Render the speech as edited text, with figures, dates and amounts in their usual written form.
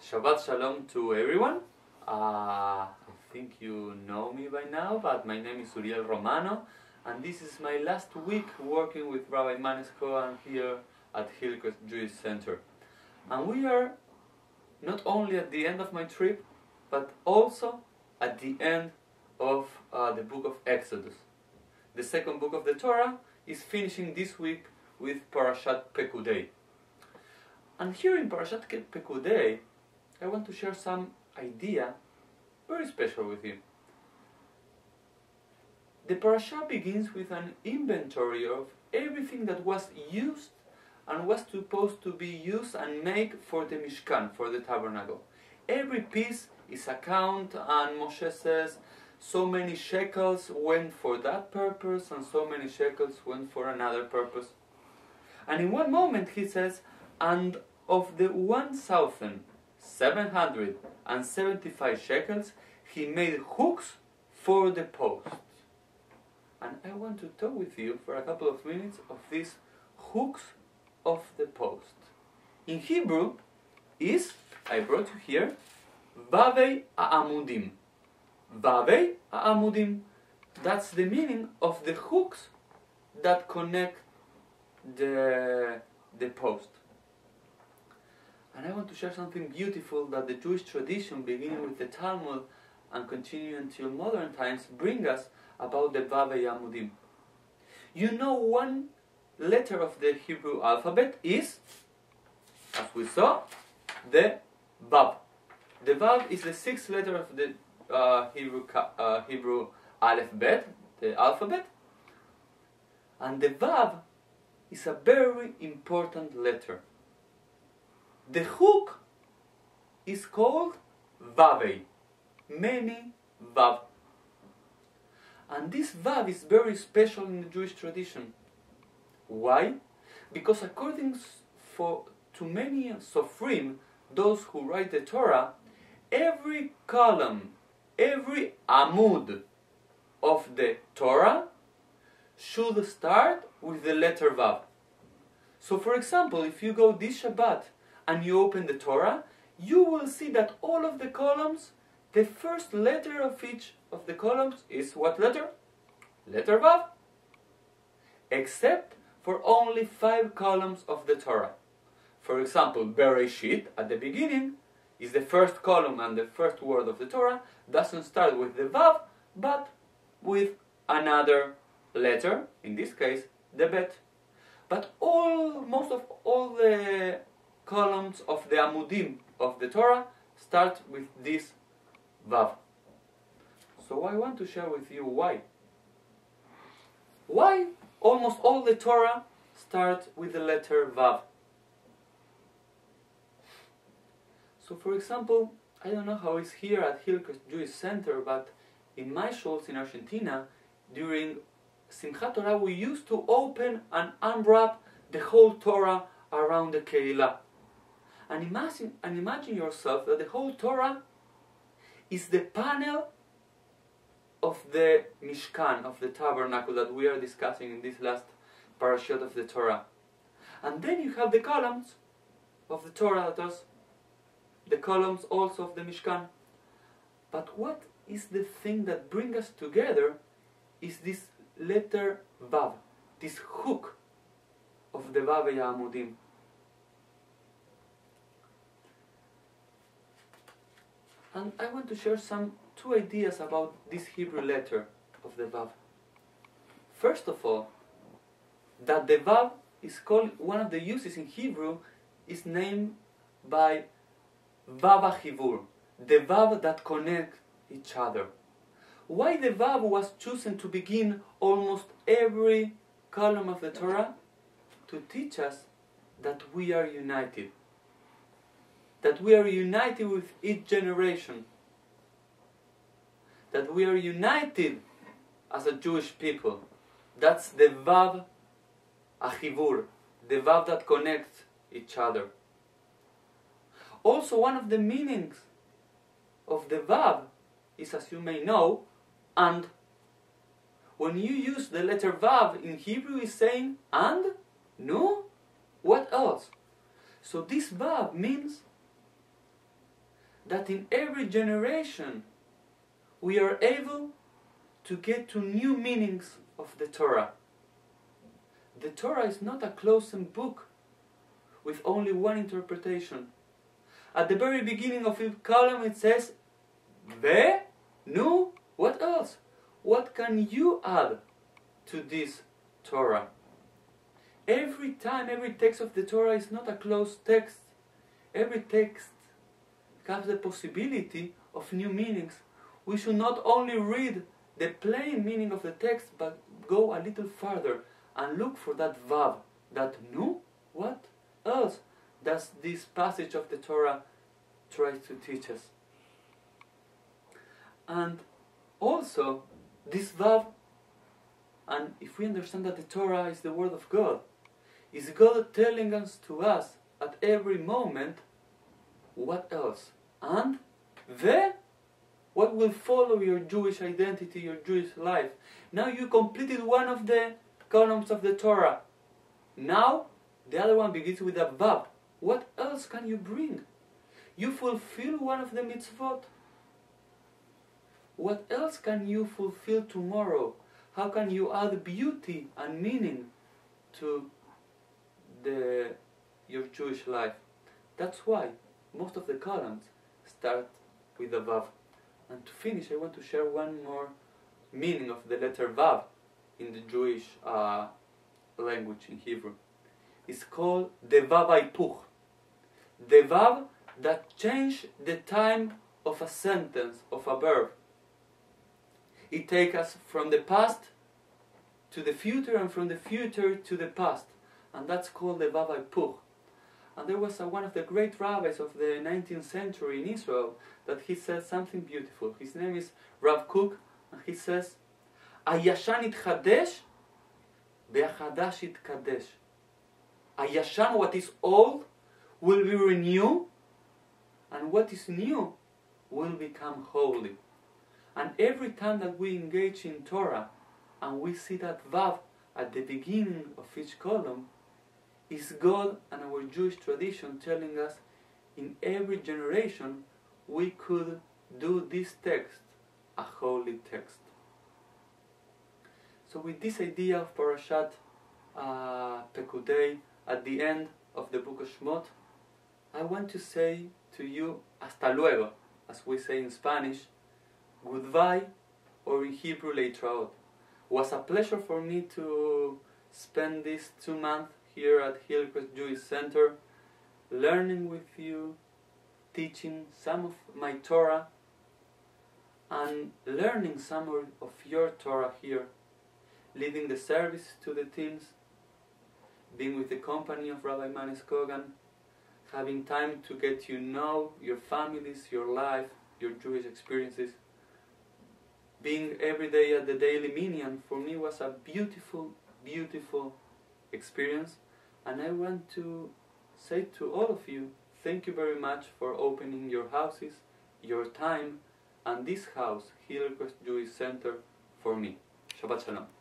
Shabbat Shalom to everyone. I think you know me by now, but my name is Uriel Romano, and this is my last week working with Rabbi Manes Cohen here at Hillcrest Jewish Center. And we are not only at the end of my trip, but also at the end of the book of Exodus. The second book of the Torah is finishing this week with Parashat Pekudei. And here in Parashat Pekudei, I want to share some idea very special with you. The Parsha begins with an inventory of everything that was used and was supposed to be used and made for the Mishkan, for the tabernacle. Every piece is a count, and Moshe says so many shekels went for that purpose and so many shekels went for another purpose. And in one moment he says, and of the 1,775 shekels, he made hooks for the posts. And I want to talk with you for a couple of minutes of these hooks of the post. In Hebrew is, I brought you here, VAV Amudim. VAV Amudim. That's the meaning of the hooks that connect the post. And I want to share something beautiful that the Jewish tradition, beginning with the Talmud and continuing until modern times, bring us about the VAV Amudim. You know, one letter of the Hebrew alphabet is, as we saw, the VAV. The VAV is the sixth letter of the Hebrew alphabet, the alphabet. And the VAV is a very important letter. The hook is called VAV, many VAV. And this VAV is very special in the Jewish tradition. Why? Because according to many Sofrim, those who write the Torah, every column, every amud of the Torah should start with the letter VAV. So for example, if you go this Shabbat and you open the Torah, you will see that all of the columns, the first letter of each of the columns is what letter? Letter VAV. Except for only 5 columns of the Torah. For example, Bereshit, at the beginning, is the first column and the first word of the Torah, doesn't start with the VAV, but with another letter, in this case, the Bet. But most of all the columns of the Amudim of the Torah start with this VAV. So I want to share with you why. Why almost all the Torah start with the letter VAV? So for example, I don't know how it's here at Hillcrest Jewish Center, but in my shows in Argentina, during Simchat Torah, we used to open and unwrap the whole Torah around the Keilah. And imagine yourself that the whole Torah is the panel of the Mishkan, of the tabernacle that we are discussing in this last parashat of the Torah. And then you have the columns of the Torah, that is the columns also of the Mishkan. But what is the thing that brings us together is this letter VAV, this hook of the VAV Amudim. And I want to share two ideas about this Hebrew letter of the VAV. First of all, that the VAV is called, one of the uses in Hebrew is named by VAV HaChivur, the VAV that connect each other. Why the VAV was chosen to begin almost every column of the Torah? To teach us that we are united. That we are united with each generation. That we are united as a Jewish people. That's the VAV HaChivur, the VAV that connects each other. Also, one of the meanings of the VAV is, as you may know, and. When you use the letter VAV in Hebrew, is saying and, no, what else? So this VAV means that in every generation we are able to get to new meanings of the Torah. The Torah is not a closed book with only one interpretation. At the very beginning of each column it says, Ve, Nu, what else? What can you add to this Torah? Every time, every text of the Torah is not a closed text. Every text has the possibility of new meanings. We should not only read the plain meaning of the text, but go a little further and look for that VAV, that Nu, what else does this passage of the Torah try to teach us? And also, this VAV, and if we understand that the Torah is the Word of God, is God telling us to us at every moment, what else? And what will follow your Jewish identity, your Jewish life? Now you completed one of the columns of the Torah. Now the other one begins with a VAV. What else can you bring? You fulfill one of the mitzvot. What else can you fulfill tomorrow? How can you add beauty and meaning to your Jewish life? That's why most of the columns start with a VAV. And to finish, I want to share one more meaning of the letter VAV in the Jewish language, in Hebrew. It's called the VAV Hipuch. The VAV that change the time of a sentence, of a verb. It takes us from the past to the future and from the future to the past. And that's called the VAV Hipuch. And there was one of the great rabbis of the 19th century in Israel that he said something beautiful. His name is Rav Kook, and he says, Ayashan itchadesh, ve'achadash itkadesh. Ayashan, what is old, will be renewed, and what is new will become holy. And every time that we engage in Torah, and we see that Vav at the beginning of each column, is God and our Jewish tradition telling us in every generation we could do this text a holy text. So with this idea of Parashat Pekudei at the end of the book of Shemot, I want to say to you hasta luego, as we say in Spanish, goodbye, or in Hebrew leitraot. It was a pleasure for me to spend these 2 months here at Hillcrest Jewish Center, learning with you, teaching some of my Torah, and learning some of your Torah here, leading the service to the teams, being with the company of Rabbi Manis Kogan, having time to get to know your families, your life, your Jewish experiences. Being every day at the daily minyan for me was a beautiful, beautiful experience. And I want to say to all of you, thank you very much for opening your houses, your time, and this house, Hillcrest Jewish Center, for me. Shabbat Shalom.